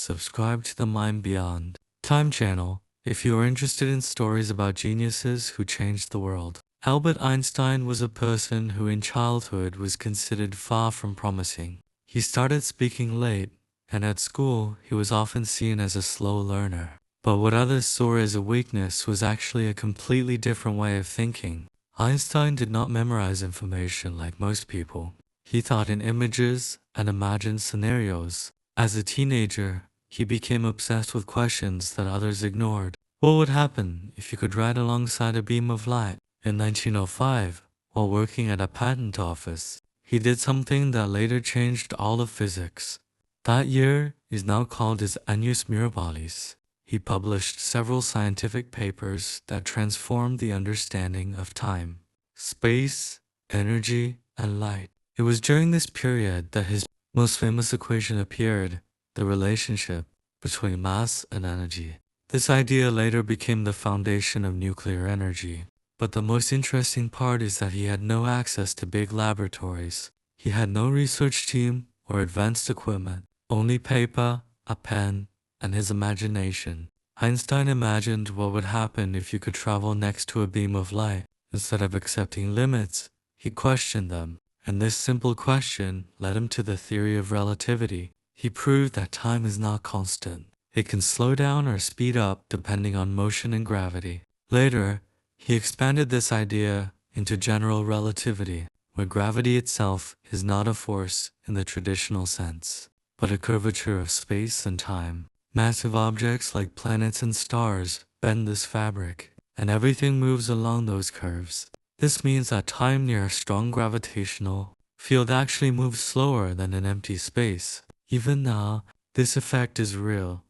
subscribe to the Mind Beyond Time channel if you are interested in stories about geniuses who changed the world. Albert Einstein was a person who in childhood was considered far from promising. He started speaking late, and at school he was often seen as a slow learner. But what others saw as a weakness was actually a completely different way of thinking. Einstein did not memorize information like most people. He thought in images and imagined scenarios. As a teenager, he became obsessed with questions that others ignored. What would happen if you could ride alongside a beam of light? In 1905, while working at a patent office, he did something that later changed all of physics. That year is now called his Annus Mirabilis. He published several scientific papers that transformed the understanding of time, space, energy, and light. It was during this period that his most famous equation appeared, the relationship between mass and energy. This idea later became the foundation of nuclear energy. But the most interesting part is that he had no access to big laboratories. He had no research team or advanced equipment, only paper, a pen, and his imagination. Einstein imagined what would happen if you could travel next to a beam of light. Instead of accepting limits, he questioned them. And this simple question led him to the theory of relativity. He proved that time is not constant. It can slow down or speed up depending on motion and gravity. Later, he expanded this idea into general relativity, where gravity itself is not a force in the traditional sense, but a curvature of space and time. Massive objects like planets and stars bend this fabric, and everything moves along those curves. This means that time near a strong gravitational field actually moves slower than in empty space. Even now, this effect is real.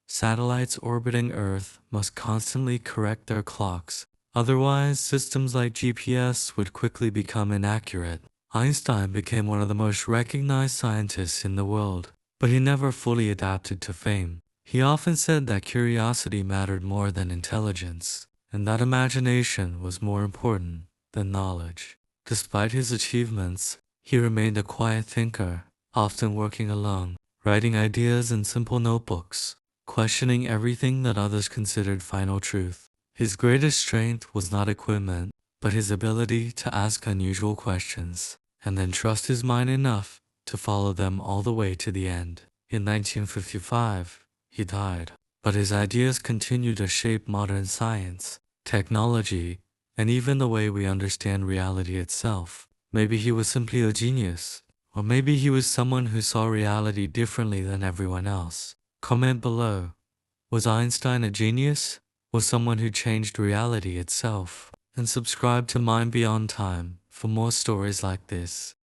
Satellites orbiting Earth must constantly correct their clocks. Otherwise, systems like GPS would quickly become inaccurate. Einstein became one of the most recognized scientists in the world, but he never fully adapted to fame. He often said that curiosity mattered more than intelligence, and that imagination was more important than knowledge. Despite his achievements, he remained a quiet thinker, often working alone, writing ideas in simple notebooks, questioning everything that others considered final truth. His greatest strength was not equipment, but his ability to ask unusual questions, and then trust his mind enough to follow them all the way to the end. In 1955, he died, but his ideas continue to shape modern science, technology, and even the way we understand reality itself. Maybe he was simply a genius, or maybe he was someone who saw reality differently than everyone else. Comment below. Was Einstein a genius, or someone who changed reality itself? And subscribe to Mind Beyond Time for more stories like this.